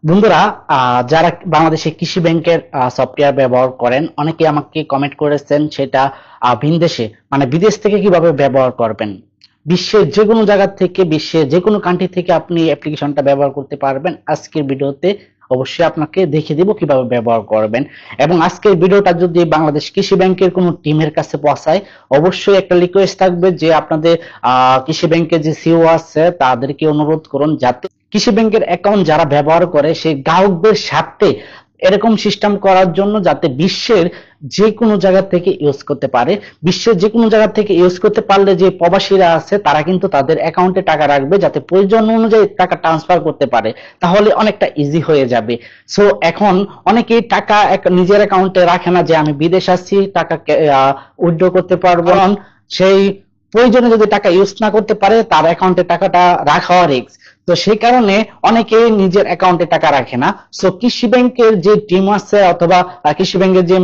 বন্ধুরা, যারা বাংলাদেশে কৃষি ব্যাংকের সফটওয়্যার ব্যবহার করেন, অনেকে আমাকে কমেন্ট করেছেন সেটা ভিনদেশে মানে বিদেশ থেকে কিভাবে ব্যবহার করবেন। বিশ্বের যে কোনো জায়গা থেকে, বিশ্বের যে কোনো কান্ট্রি থেকে আপনি অ্যাপ্লিকেশনটা ব্যবহার করতে পারবেন। আজকের ভিডিওতে অবশ্যই আপনাকে দেখিয়ে দিব কিভাবে ব্যবহার করবেন। এবং আজকের ভিডিওটা যদি বাংলাদেশ কৃষি ব্যাংকের কোনো টিমের কাছে পৌঁছায়, অবশ্যই একটা রিকোয়েস্ট থাকবে যে আপনাদের কৃষি ব্যাংকের যে সিইও আছে তাদেরকে অনুরোধ করুন যাতে কৃষি ব্যাংকের অ্যাকাউন্ট যারা ব্যবহার করে সেই গ্রাহকদের সাথে এরকম সিস্টেম করার জন্য যাতে বিশ্বের যে কোনো জায়গা থেকে ইউজ করতে পারে। বিশ্বের যে কোনো জায়গা থেকে ইউজ করতে পারলে যে প্রবাসীরা আছে তারা কিন্তু তাদের অ্যাকাউন্টে টাকা রাখবে যাতে প্রয়োজন অনুযায়ী টাকা ট্রান্সফার করতে পারে, তাহলে অনেকটা ইজি হয়ে যাবে। সো এখন অনেকেই টাকা নিজের অ্যাকাউন্টে রাখে না যে আমি বিদেশ আছি, টাকা উইথড্র করতে পারবো। কারণ সেই প্রয়োজনে যদি টাকা ইউজ না করতে পারে তার অ্যাকাউন্টে টাকাটা রাখা রিস্ক। তো সেই কারণে অনেকে নিজের অ্যাকাউন্টে টাকা রাখে না। সো কৃষি ব্যাংকের যে টিম আছে অথবা কৃষি ব্যাংকের যে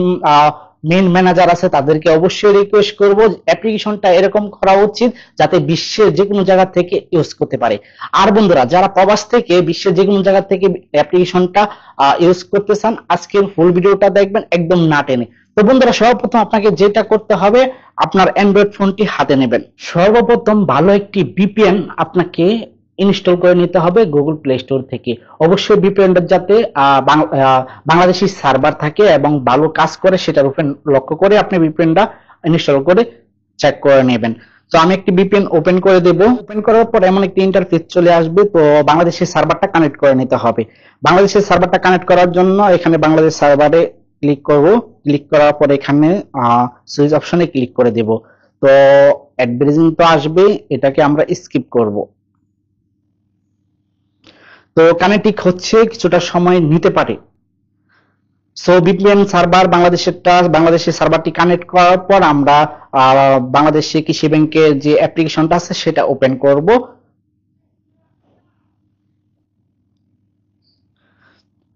মেইন ম্যানেজার আছে তাদেরকে অবশ্যই রিকোয়েস্ট করব অ্যাপ্লিকেশনটা এরকম করা উচিত যাতে বিশ্বের যে কোনো জায়গা থেকে ইউজ করতে পারে। আর বন্ধুরা, যারা প্রবাস থেকে বিশ্বের যে কোনো জায়গা থেকে অ্যাপ্লিকেশনটা ইউজ করতে চান, আজকের ফুল ভিডিওটা দেখবেন একদম না টেনে। তো বন্ধুরা, সর্বপ্রথম আপনাকে যেটা করতে হবে, আপনার অ্যান্ড্রয়েড ফোনটি হাতে নেবেন। সর্বপ্রথম ভালো একটি ভিপিএন আপনাকে ইনস্টল করে নিতে হবে গুগল প্লে স্টোর থেকে। অবশ্যই ভিপিএনটা যাতে বাংলাদেশি সার্ভার থাকে এবং ভালো কাজ করে সেটার উপর লক্ষ্য করে আপনি ভিপিএনটা ইনস্টল করে চেক করে নেবেন। তো আমি একটি ভিপিএন ওপেন করে দেব। ওপেন করার পর এমন একটি ইন্টারফেস চলে আসবে। তো বাংলাদেশের সার্ভারটা কানেক্ট করে নিতে হবে। বাংলাদেশের সার্ভারটা কানেক্ট করার জন্য এখানে বাংলাদেশ সার্ভারে ক্লিক করব। ক্লিক করার পর এখানে সুইচ অপশনে ক্লিক করে দেব। তো অ্যাডভার্টাইজিং তো আসবে, এটাকে আমরা স্কিপ করব। তো কানেক্টিং হচ্ছে, কিছুটা সময় নিতে পারে। সো ভিপিএন সার্ভার বাংলাদেশের সার্ভারটি কানেক্ট করার পর আমরা বাংলাদেশে কৃষি ব্যাংকের যে অ্যাপ্লিকেশনটা আছে সেটা ওপেন করব।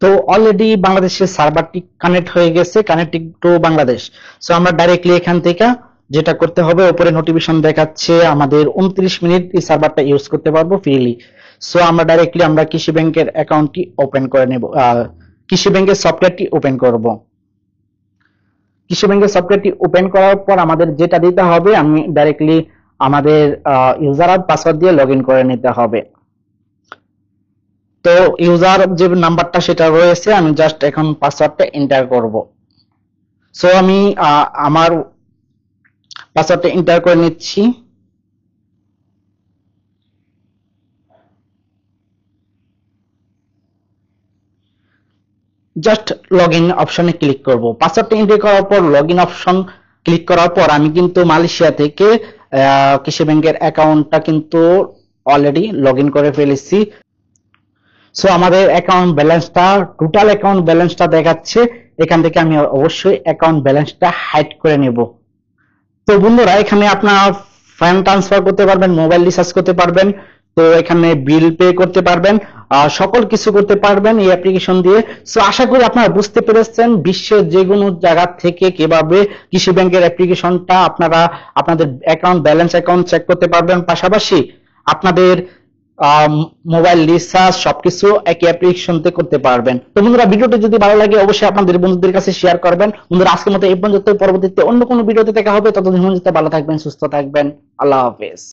তো অলরেডি বাংলাদেশের সার্ভারটি কানেক্ট হয়ে গেছে, কানেক্টিং টু বাংলাদেশ। সো আমরা ডাইরেক্টলি এখান থেকে যেটা করতে হবে, উপরে নোটিফিকেশন দেখাচ্ছে আমাদের 29 মিনিট এই সার্ভারটা ইউজ করতে পারবো ফ্রিলি। সো আমরা ডাইরেক্টলি কৃষি ব্যাংকের অ্যাকাউন্টটি ওপেন করে নেব, কৃষি ব্যাংকের সফটওয়্যারটি ওপেন করব। কৃষি ব্যাংকের সফটওয়্যারটি ওপেন করার পর আমাদের যেটা দিতে হবে, আমি ডাইরেক্টলি আমাদের ইউজার আর পাসওয়ার্ড দিয়ে লগ ইন করে নিতে হবে। তো ইউজার যে নাম্বারটা সেটা রয়েছে, আমি জাস্ট এখন পাসওয়ার্ডটা এন্টার করব। সো আমি আমার পাসওয়ার্ডটা এন্টার করে নিচ্ছি। জাস্ট লগ ইন অপশনে ক্লিক করব। পাসওয়ার্ডটা এন্টার করার পর লগ ইন অপশন ক্লিক করার পর আমি কিন্তু মালয়েশিয়া থেকে কৃষি ব্যাংকের অ্যাকাউন্টটা কিন্তু অলরেডি লগ ইন করে ফেলেছি। সো আমাদের অ্যাকাউন্ট ব্যালেন্সটা, টোটাল অ্যাকাউন্ট ব্যালেন্সটা দেখাচ্ছে। এখান থেকে আমি অবশ্যই অ্যাকাউন্ট ব্যালেন্সটা হাইড করে নেব। তো বন্ধুরা, এখানে আপনার ফান্ড ট্রান্সফার করতে পারবেন, মোবাইল রিচার্জ করতে পারবেন, তো এখানে বিল পে করতে পারবেন, সকল কিছু করতে পারবেন এই অ্যাপ্লিকেশন দিয়ে। সো আশা করি আপনারা বুঝতে পেরেছেন বিশ্বের যে কোনো জায়গা থেকে কিভাবে কৃষি ব্যাংকের অ্যাপ্লিকেশনটা আপনারা আপনাদের অ্যাকাউন্ট ব্যালেন্স অ্যাকাউন্ট চেক করতে পারবেন, পাশাপাশি আপনাদের মোবাইল রিচার্জ সবকিছু একই অ্যাপ্লিকেশন তে করতে পারবেন। তো বন্ধুরা, ভিডিওটি যদি ভালো লাগে অবশ্যই আপনাদের বন্ধুদের কাছে শেয়ার করবেন। বন্ধুরা, আজকের মতো এই পর্যন্ত, পরবর্তীতে অন্য কোনো ভিডিওতে দেখা হবে। ততদিন পর্যন্ত ভালো থাকবেন, সুস্থ থাকবেন। আল্লাহ হাফেজ।